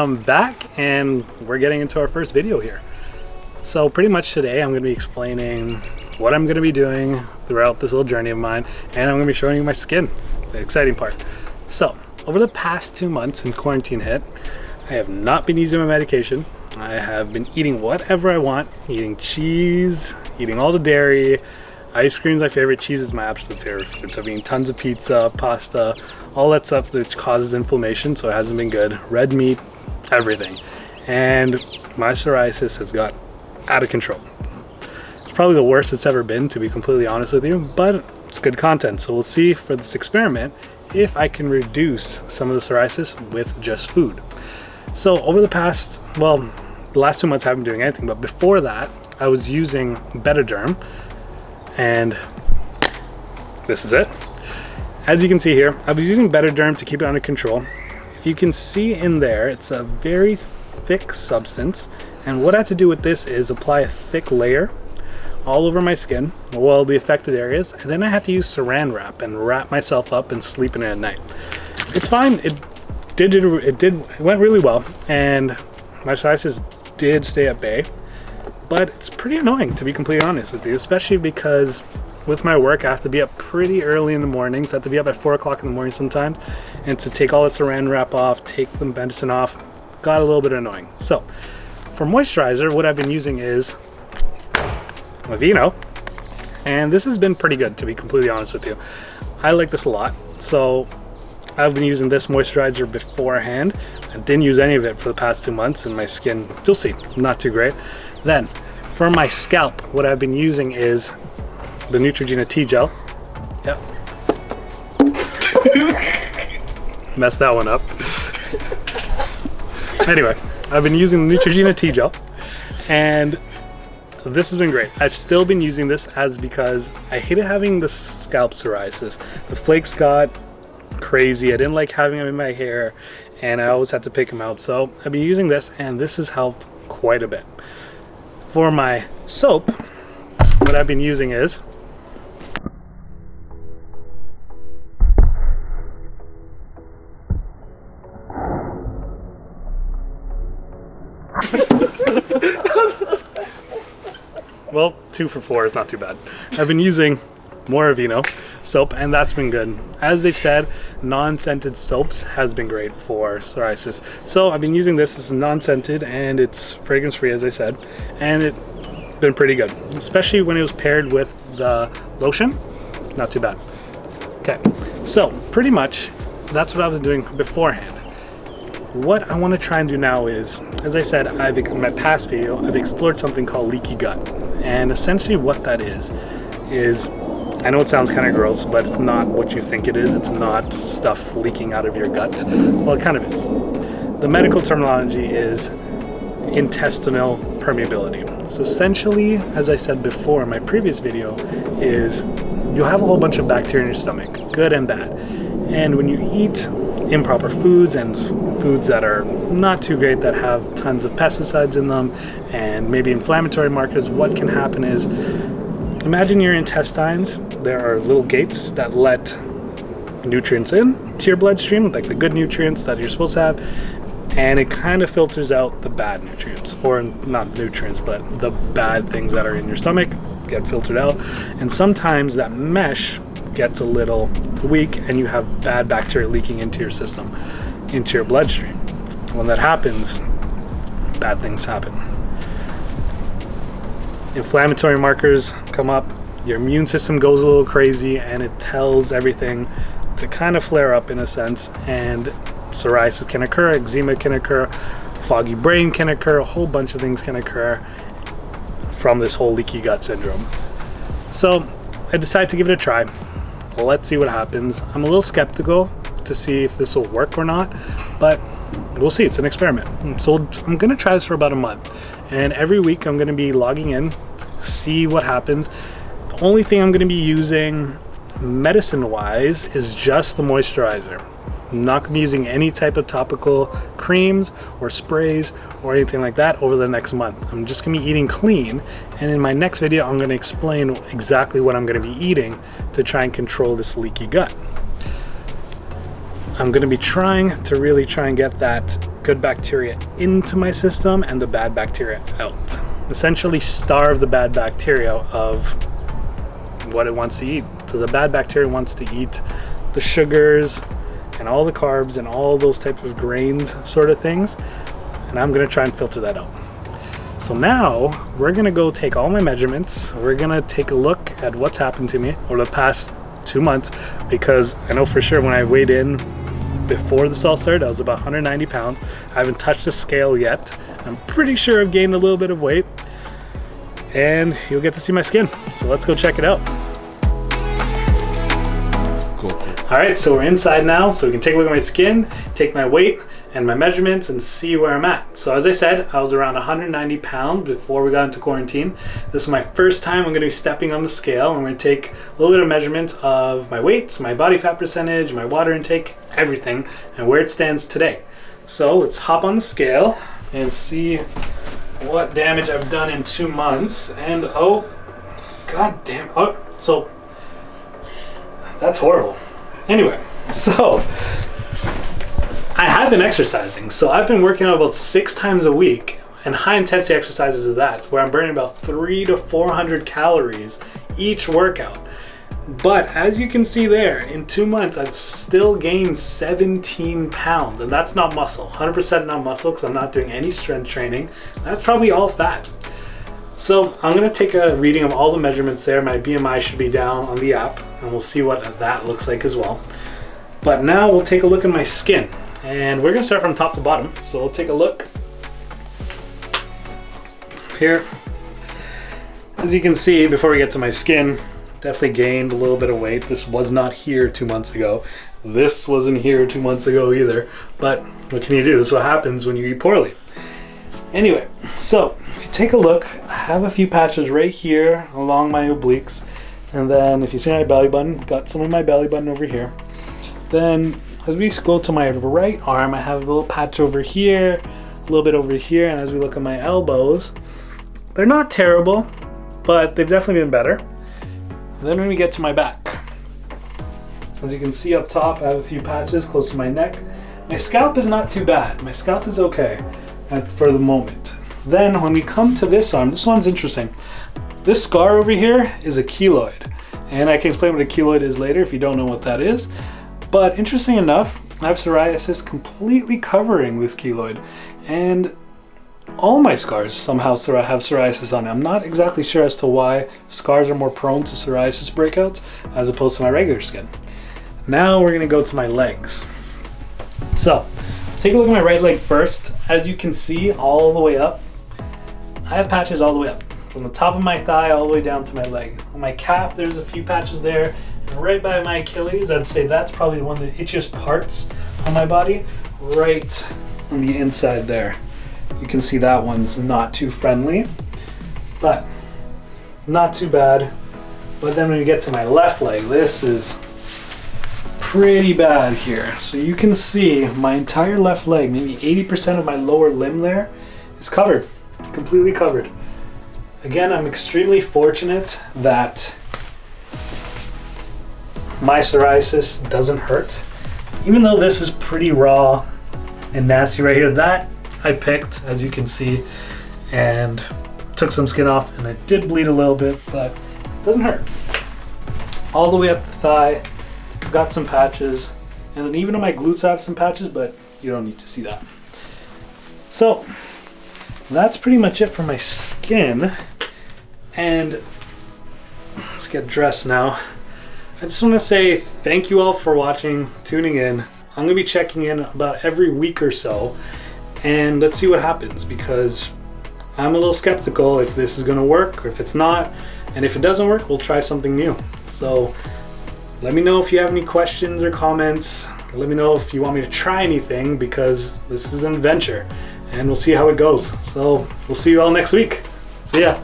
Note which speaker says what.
Speaker 1: am back and we're getting into our first video here. So pretty much today I'm going to be explaining what I'm going to be doing throughout this little journey of mine, and I'm going to be showing you my skin, the exciting part. So over the past 2 months in quarantine hit, I have not been using my medication. I have been eating whatever I want, eating cheese, eating all the dairy. Ice cream is my favorite, cheese is my absolute favorite food. So I've eaten tons of pizza, pasta, all that stuff that causes inflammation, so it hasn't been good. Red meat, everything. And my psoriasis has got out of control. It's probably the worst it's ever been, to be completely honest with you, but it's good content. So we'll see for this experiment if I can reduce some of the psoriasis with just food. So over the past, well, the last 2 months I haven't been doing anything, but before that I was using Betaderm, and this is it. As you can see here, I was using Betaderm to keep it under control. If you can see in there, it's a very thick substance, and what I had to do with this is apply a thick layer all over my skin, well, the affected areas, and then I had to use saran wrap and wrap myself up and sleep in it at night. It's fine. It went really well, and my psoriasis did stay at bay, but it's pretty annoying, to be completely honest with you, especially because with my work I have to be up pretty early in the mornings. I have to be up at 4 o'clock in the morning sometimes, and to take all the saran wrap off, take the medicine off, got a little bit annoying. So for moisturizer, what I've been using is Aveeno, and this has been pretty good, to be completely honest with you. I like this a lot. So I've been using this moisturizer beforehand. I didn't use any of it for the past 2 months, and my skin, you'll see, not too great. Then for my scalp, what I've been using is the Neutrogena tea gel. Yep. Messed that one up. Anyway, I've been using the Neutrogena tea gel, and this has been great. I've still been using this because I hated having the scalp psoriasis. The flakes got crazy. I didn't like having them in my hair, and I always had to pick them out. So I've been using this, and this has helped quite a bit. For my soap, what I've been using is well, 2 for 4 is not too bad. I've been using more Aveeno soap, and that's been good. As they've said, non-scented soaps has been great for psoriasis. So I've been using this. This is non-scented, and it's fragrance free, as I said, and it's been pretty good, especially when it was paired with the lotion. Not too bad. Okay, so pretty much that's what I was doing beforehand. What I want to try and do now is, as I said, in my past video, I've explored something called leaky gut, and essentially what that is I know it sounds kind of gross, but it's not what you think it is. It's not stuff leaking out of your gut. Well, it kind of is. The medical terminology is intestinal permeability. So essentially, as I said before in my previous video, is you'll have a whole bunch of bacteria in your stomach, good and bad. And when you eat improper foods and foods that are not too great, that have tons of pesticides in them and maybe inflammatory markers, what can happen is, imagine your intestines. There are little gates that let nutrients in to your bloodstream, like the good nutrients that you're supposed to have, and it kind of filters out the bad nutrients, or not nutrients, but the bad things that are in your stomach get filtered out. And sometimes that mesh gets a little weak, and you have bad bacteria leaking into your system, into your bloodstream. When that happens, bad things happen. Inflammatory markers come up, your immune system goes a little crazy, and it tells everything to kind of flare up in a sense, and psoriasis can occur, eczema can occur, foggy brain can occur, a whole bunch of things can occur from this whole leaky gut syndrome. So I decided to give it a try. Let's see what happens. I'm a little skeptical to see if this will work or not, but we'll see. It's an experiment. So I'm going to try this for about a month, and every week I'm going to be logging in, see what happens. The only thing I'm going to be using medicine-wise is just the moisturizer. I'm not going to be using any type of topical creams or sprays or anything like that over the next month. I'm just going to be eating clean, and in my next video I'm going to explain exactly what I'm going to be eating to try and control this leaky gut. I'm going to be trying to really try and get that good bacteria into my system and the bad bacteria out. Essentially starve the bad bacteria of what it wants to eat. So the bad bacteria wants to eat the sugars and all the carbs and all those types of grains sort of things, and I'm gonna try and filter that out. So now we're gonna go take all my measurements. We're gonna take a look at what's happened to me over the past 2 months, because I know for sure when I weighed in before this all started, I was about 190 pounds. I haven't touched the scale yet. I'm pretty sure I've gained a little bit of weight, and you'll get to see my skin. So let's go check it out.
Speaker 2: Cool.
Speaker 1: All right, so we're inside now, so we can take a look at my skin, take my weight and my measurements, and see where I'm at. So as I said, I was around 190 pounds before we got into quarantine. This is my first time I'm gonna be stepping on the scale. I'm gonna take a little bit of measurement of my weight, my body fat percentage, my water intake, everything, and where it stands today. So let's hop on the scale and see what damage I've done in 2 months. And oh, god damn, oh, so that's horrible. Anyway, so I have been exercising. So I've been working out about 6 times a week, and high intensity exercises of that, where I'm burning about 300 to 400 calories each workout. But as you can see there, in 2 months, I've still gained 17 pounds, and that's not muscle, 100% not muscle, because I'm not doing any strength training. That's probably all fat. So I'm gonna take a reading of all the measurements there. My BMI should be down on the app, and we'll see what that looks like as well. But now we'll take a look at my skin, and we're gonna start from top to bottom. So we'll take a look here. As you can see, before we get to my skin, definitely gained a little bit of weight. This was not here 2 months ago. This wasn't here 2 months ago either. But what can you do? This is what happens when you eat poorly. Anyway, so if you take a look, I have a few patches right here along my obliques. And then if you see my belly button, got some of my belly button over here. Then as we go to my right arm, I have a little patch over here, a little bit over here. And as we look at my elbows, they're not terrible, but they've definitely been better. And then when we get to my back, as you can see up top, I have a few patches close to my neck. My scalp is not too bad. My scalp is okay for the moment. Then when we come to this arm, this one's interesting. This scar over here is a keloid. And I can explain what a keloid is later if you don't know what that is. But interesting enough, I have psoriasis completely covering this keloid. And all my scars somehow have psoriasis on it. I'm not exactly sure as to why scars are more prone to psoriasis breakouts as opposed to my regular skin. Now we're gonna go to my legs. So, take a look at my right leg first. As you can see, all the way up, I have patches all the way up. From the top of my thigh all the way down to my leg. On my calf, there's a few patches there. And right by my Achilles, I'd say that's probably one of the itchiest parts on my body. Right on the inside there. You can see that one's not too friendly, but not too bad. But then when you get to my left leg, this is pretty bad here. So you can see my entire left leg, maybe 80% of my lower limb there is covered, completely covered. Again, I'm extremely fortunate that my psoriasis doesn't hurt. Even though this is pretty raw and nasty right here, that I picked, as you can see, and took some skin off, and it did bleed a little bit, but it doesn't hurt. All the way up the thigh, got some patches, and then even on my glutes I have some patches, but you don't need to see that. So that's pretty much it for my skin, and let's get dressed now. I just want to say thank you all for watching, tuning in. I'm gonna be checking in about every week or so, and let's see what happens, because I'm a little skeptical if this is gonna work or if it's not, and if it doesn't work, we'll try something new. So let me know if you have any questions or comments. Let me know if you want me to try anything, because this is an adventure and we'll see how it goes. So we'll see you all next week. See ya.